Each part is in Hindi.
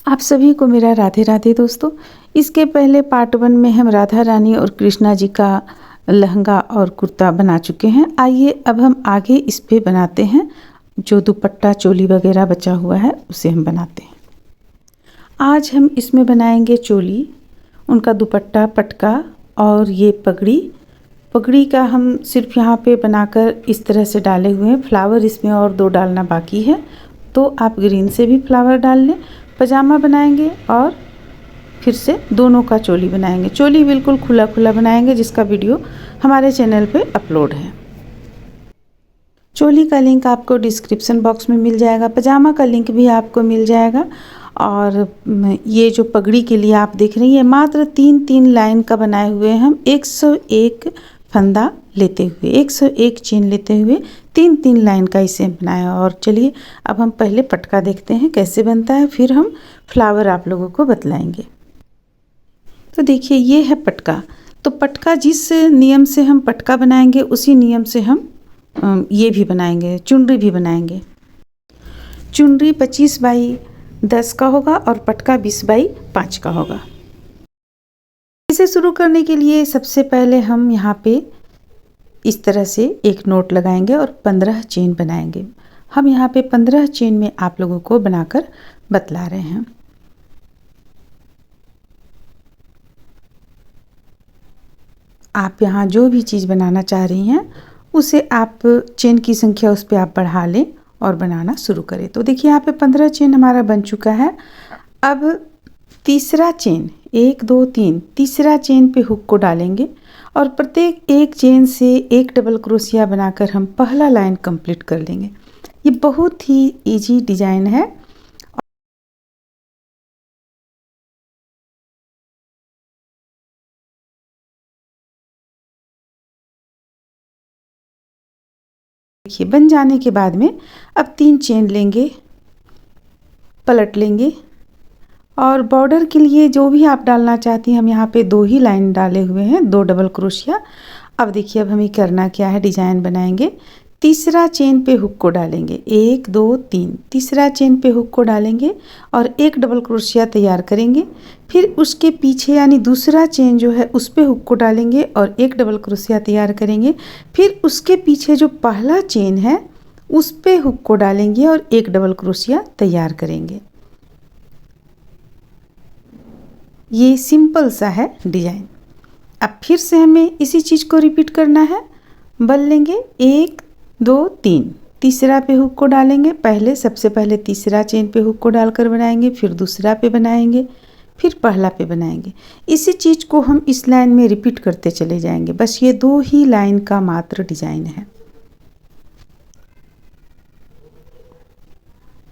आप सभी को मेरा राधे राधे दोस्तों। इसके पहले पार्ट 1 में हम राधा रानी और कृष्णा जी का लहंगा और कुर्ता बना चुके हैं। आइए अब हम आगे इस पे बनाते हैं, जो दुपट्टा चोली वगैरह बचा हुआ है उसे हम बनाते हैं। आज हम इसमें बनाएंगे चोली, उनका दुपट्टा, पटका और ये पगड़ी का हम सिर्फ यहाँ पे बनाकर इस तरह से डाले हुए हैं। फ्लावर इसमें और 2 डालना बाकी है, तो आप ग्रीन से भी फ्लावर डाल लें। पजामा बनाएंगे और फिर से दोनों का चोली बनाएंगे। चोली बिल्कुल खुला खुला बनाएंगे, जिसका वीडियो हमारे चैनल पे अपलोड है। चोली का लिंक आपको डिस्क्रिप्शन बॉक्स में मिल जाएगा, पजामा का लिंक भी आपको मिल जाएगा। और ये जो पगड़ी के लिए आप देख रही हैं, मात्र 3-3 लाइन का बनाए हुए हम 101 फंदा लेते हुए, 101 चेन लेते हुए 3-3 लाइन का इसे बनाया। और चलिए अब हम पहले पटका देखते हैं कैसे बनता है, फिर हम फ्लावर आप लोगों को बतलाएंगे। तो देखिए ये है पटका। तो पटका जिस नियम से हम पटका बनाएंगे उसी नियम से हम ये भी बनाएंगे, चुनरी भी बनाएंगे। चुनरी 25x10 का होगा और पटका 20x5 का होगा। इसे शुरू करने के लिए सबसे पहले हम यहाँ पे इस तरह से एक नोट लगाएंगे और 15 चेन बनाएंगे। हम यहाँ पे 15 चेन में आप लोगों को बनाकर बतला रहे हैं। आप यहाँ जो भी चीज़ बनाना चाह रही हैं उसे आप चेन की संख्या उस पर आप बढ़ा लें और बनाना शुरू करें। तो देखिए यहाँ पे 15 चेन हमारा बन चुका है। अब तीसरा चेन, 1 2 3, तीसरा चेन पे हुक को डालेंगे और प्रत्येक एक चेन से एक डबल क्रोशिया बनाकर हम पहला लाइन कंप्लीट कर लेंगे। ये बहुत ही इजी डिजाइन है। देखिए बन जाने के बाद में अब 3 चेन लेंगे, पलट लेंगे और बॉर्डर के लिए जो भी आप डालना चाहती हैं, हम यहाँ पे 2 ही लाइन डाले हुए हैं, 2 डबल क्रोशिया। अब देखिए अब हमें करना क्या है, डिजाइन बनाएंगे। तीसरा चेन पे हुक को डालेंगे, 1 2 3, तीसरा चेन पे हुक को डालेंगे और एक डबल क्रोशिया तैयार करेंगे। फिर उसके पीछे यानी दूसरा चेन जो है उस पे हुक को डालेंगे और एक डबल क्रोशिया तैयार करेंगे। फिर उसके पीछे जो पहला चेन है उस पे हुक को डालेंगे और एक डबल क्रोशिया तैयार करेंगे। ये सिंपल सा है डिजाइन। अब फिर से हमें इसी चीज़ को रिपीट करना है। बल लेंगे, 1 2 3, तीसरा पे हुक को डालेंगे। सबसे पहले तीसरा चेन पे हुक को डालकर बनाएंगे, फिर दूसरा पे बनाएंगे, फिर पहला पे बनाएंगे। इसी चीज़ को हम इस लाइन में रिपीट करते चले जाएंगे। बस ये 2 ही लाइन का मात्र डिजाइन है।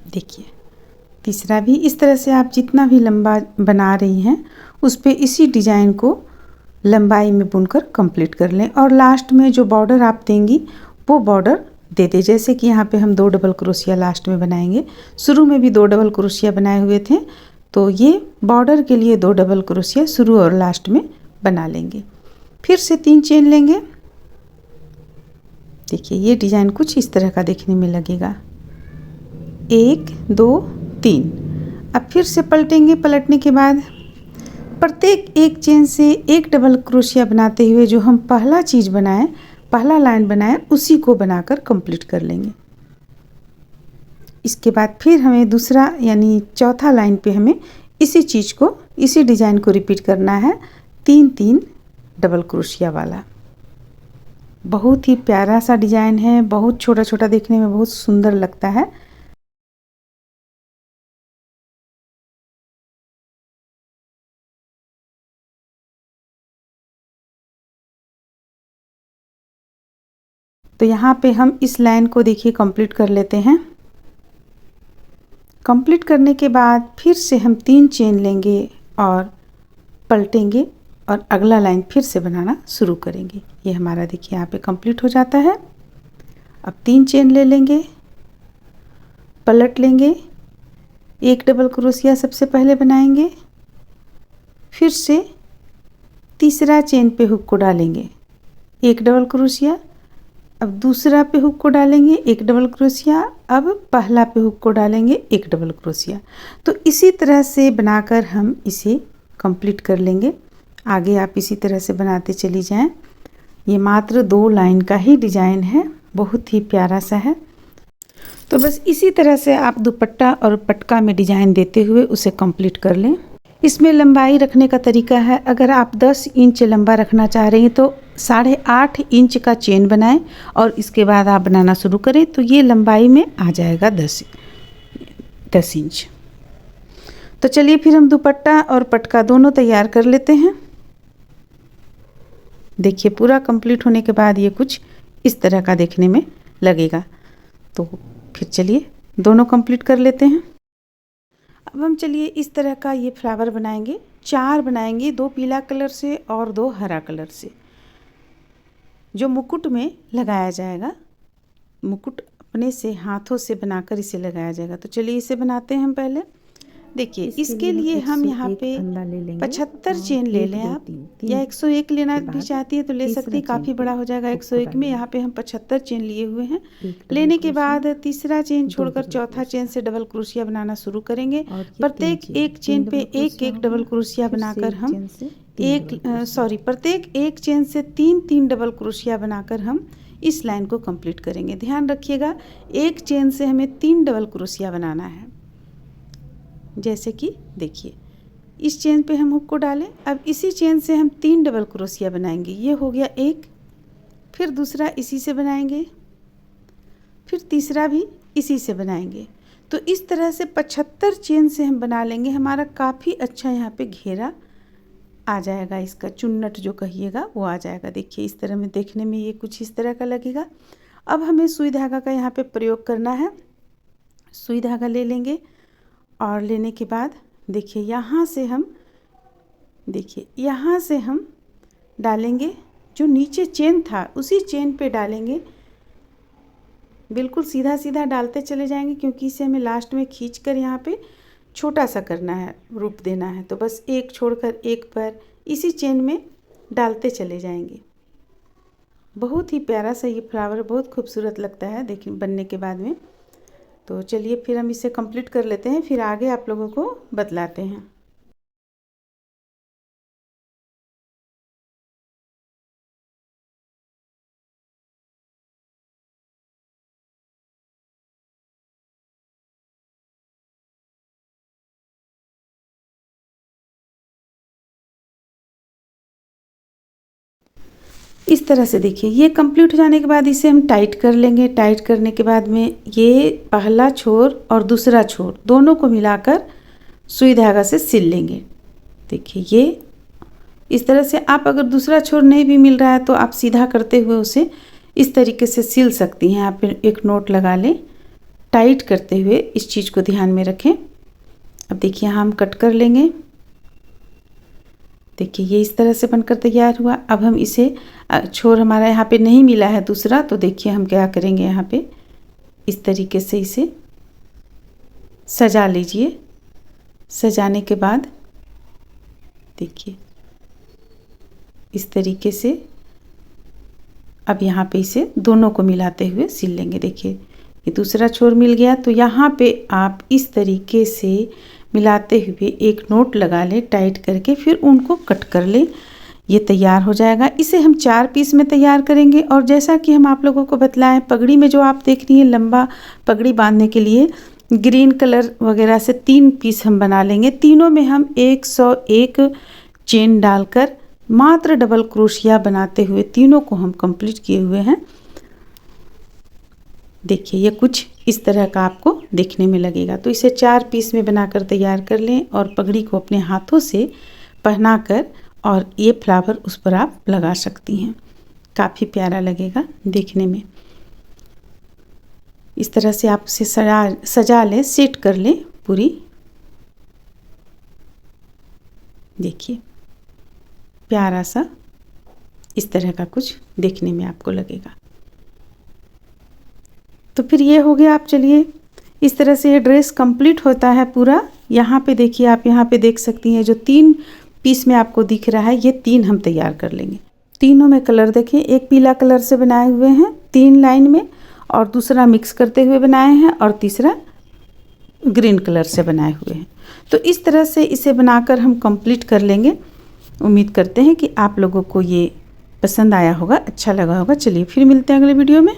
देखिए तीसरा भी इस तरह से आप जितना भी लंबा बना रही हैं उस पे इसी डिजाइन को लंबाई में बुनकर कंप्लीट कर लें। और लास्ट में जो बॉर्डर आप देंगी वो बॉर्डर दे दें। जैसे कि यहाँ पे हम 2 डबल क्रोशिया लास्ट में बनाएंगे, शुरू में भी 2 डबल क्रोशिया बनाए हुए थे, तो ये बॉर्डर के लिए 2 डबल क्रोशिया शुरू और लास्ट में बना लेंगे। फिर से 3 चेन लेंगे। देखिए ये डिज़ाइन कुछ इस तरह का देखने में लगेगा, 1 2 3। अब फिर से पलटेंगे। पलटने के बाद प्रत्येक एक चेन से एक डबल क्रोशिया बनाते हुए जो हम पहला चीज़ बनाएं, पहला लाइन बनाएं, उसी को बनाकर कंप्लीट कर लेंगे। इसके बाद फिर हमें दूसरा यानी चौथा लाइन पे हमें इसी चीज़ को, इसी डिज़ाइन को रिपीट करना है, 3-3 डबल क्रोशिया वाला। बहुत ही प्यारा सा डिज़ाइन है, बहुत छोटा छोटा देखने में बहुत सुंदर लगता है। तो यहाँ पे हम इस लाइन को देखिए कंप्लीट कर लेते हैं। कंप्लीट करने के बाद फिर से हम 3 चेन लेंगे और पलटेंगे और अगला लाइन फिर से बनाना शुरू करेंगे। ये हमारा देखिए यहाँ पे कंप्लीट हो जाता है। अब 3 चेन ले लेंगे, पलट लेंगे, एक डबल क्रोशिया सबसे पहले बनाएंगे, फिर से तीसरा चेन पे हुक को डालेंगे, एक डबल क्रोशिया, अब दूसरा पे हुक को डालेंगे, एक डबल क्रोशिया। अब पहला पे हुक को डालेंगे, एक डबल क्रोशिया। तो इसी तरह से बनाकर हम इसे कंप्लीट कर लेंगे। आगे आप इसी तरह से बनाते चली जाएं। ये मात्र 2 लाइन का ही डिज़ाइन है, बहुत ही प्यारा सा है। तो बस इसी तरह से आप दुपट्टा और पटका में डिज़ाइन देते हुए उसे कंप्लीट कर लें। इसमें लंबाई रखने का तरीका है, अगर आप 10 इंच लंबा रखना चाह रही हैं तो 8.5 इंच का चेन बनाएं और इसके बाद आप बनाना शुरू करें तो ये लंबाई में आ जाएगा 10 इंच। तो चलिए फिर हम दुपट्टा और पटका दोनों तैयार कर लेते हैं। देखिए पूरा कंप्लीट होने के बाद ये कुछ इस तरह का देखने में लगेगा। तो फिर चलिए दोनों कंप्लीट कर लेते हैं। अब हम चलिए इस तरह का ये फ्लावर बनाएंगे। 4 बनाएंगे, 2 पीला कलर से और 2 हरा कलर से, जो मुकुट में लगाया जाएगा। मुकुट अपने से हाथों से बनाकर इसे लगाया जाएगा। तो चलिए इसे बनाते हैं हम पहले। देखिए इसके लिए हम यहाँ पे 75 चेन ले लें आप, या 101 लेना भी चाहती है तो ले सकती है, काफ़ी बड़ा हो जाएगा 101 में। यहाँ पे हम 75 चेन लिए हुए हैं। लेने के बाद तीसरा चेन छोड़कर चौथा चेन से डबल क्रोशिया बनाना शुरू करेंगे। प्रत्येक एक चेन पे एक एक डबल क्रोशिया बनाकर हम प्रत्येक एक चेन से 3-3 डबल क्रोशिया बनाकर हम इस लाइन को कंप्लीट करेंगे। ध्यान रखिएगा, एक चेन से हमें 3 डबल क्रोशिया बनाना है। जैसे कि देखिए इस चेन पे हम हुक को डालें, अब इसी चेन से हम 3 डबल क्रोशिया बनाएंगे। ये हो गया एक, फिर दूसरा इसी से बनाएंगे, फिर तीसरा भी इसी से बनाएंगे। तो इस तरह से 75 चेन से हम बना लेंगे। हमारा काफ़ी अच्छा यहाँ पे घेरा आ जाएगा, इसका चुन्नट जो कहिएगा वो आ जाएगा। देखिए इस तरह में देखने में ये कुछ इस तरह का लगेगा। अब हमें सुई धागा का यहाँ पे प्रयोग करना है। सुई धागा ले लेंगे और लेने के बाद देखिए यहाँ से हम डालेंगे, जो नीचे चेन था उसी चेन पे डालेंगे। बिल्कुल सीधा सीधा डालते चले जाएंगे, क्योंकि इसे हमें लास्ट में खींच कर यहाँ पे छोटा सा करना है, रूप देना है। तो बस एक छोड़कर एक पर इसी चेन में डालते चले जाएंगे। बहुत ही प्यारा सा ये फ्लावर बहुत खूबसूरत लगता है देखिए बनने के बाद में। तो चलिए फिर हम इसे कंप्लीट कर लेते हैं, फिर आगे आप लोगों को बतलाते हैं। इस तरह से देखिए ये कंप्लीट हो जाने के बाद इसे हम टाइट कर लेंगे। टाइट करने के बाद में ये पहला छोर और दूसरा छोर दोनों को मिलाकर सुई धागा से सिल लेंगे। देखिए ये इस तरह से, आप अगर दूसरा छोर नहीं भी मिल रहा है तो आप सीधा करते हुए उसे इस तरीके से सिल सकती हैं। आप एक नोट लगा लें टाइट करते हुए, इस चीज़ को ध्यान में रखें। अब देखिए हम कट कर लेंगे। देखिए ये इस तरह से बनकर तैयार हुआ। अब हम इसे, छोर हमारा यहाँ पे नहीं मिला है दूसरा, तो देखिए हम क्या करेंगे, यहाँ पे इस तरीके से इसे सजा लीजिए। सजाने के बाद देखिए इस तरीके से अब यहाँ पे इसे दोनों को मिलाते हुए सिल लेंगे। देखिए ये दूसरा छोर मिल गया, तो यहाँ पे आप इस तरीके से मिलाते हुए एक नोट लगा लें टाइट करके, फिर उनको कट कर लें। ये तैयार हो जाएगा। इसे हम 4 पीस में तैयार करेंगे। और जैसा कि हम आप लोगों को बतलाएं, पगड़ी में जो आप देख रही हैं लंबा पगड़ी बांधने के लिए ग्रीन कलर वगैरह से 3 पीस हम बना लेंगे। तीनों में हम 101 चेन डालकर मात्र डबल क्रोशिया बनाते हुए तीनों को हम कंप्लीट किए हुए हैं। देखिए ये कुछ इस तरह का आपको देखने में लगेगा। तो इसे 4 पीस में बनाकर तैयार कर लें और पगड़ी को अपने हाथों से पहनाकर और ये फ्लावर उस पर आप लगा सकती हैं। काफ़ी प्यारा लगेगा देखने में। इस तरह से आप उसे सजा लें, सेट कर लें पूरी। देखिए प्यारा सा इस तरह का कुछ देखने में आपको लगेगा। तो फिर ये हो गया। आप चलिए इस तरह से ये ड्रेस कंप्लीट होता है पूरा। यहाँ पे देखिए, आप यहाँ पे देख सकती हैं जो 3 पीस में आपको दिख रहा है, ये 3 हम तैयार कर लेंगे। तीनों में कलर देखिए, एक पीला कलर से बनाए हुए हैं 3 लाइन में, और दूसरा मिक्स करते हुए बनाए हैं, और तीसरा ग्रीन कलर से बनाए हुए हैं। तो इस तरह से इसे बनाकर हम कंप्लीट कर लेंगे। उम्मीद करते हैं कि आप लोगों को ये पसंद आया होगा, अच्छा लगा होगा। चलिए फिर मिलते हैं अगले वीडियो में।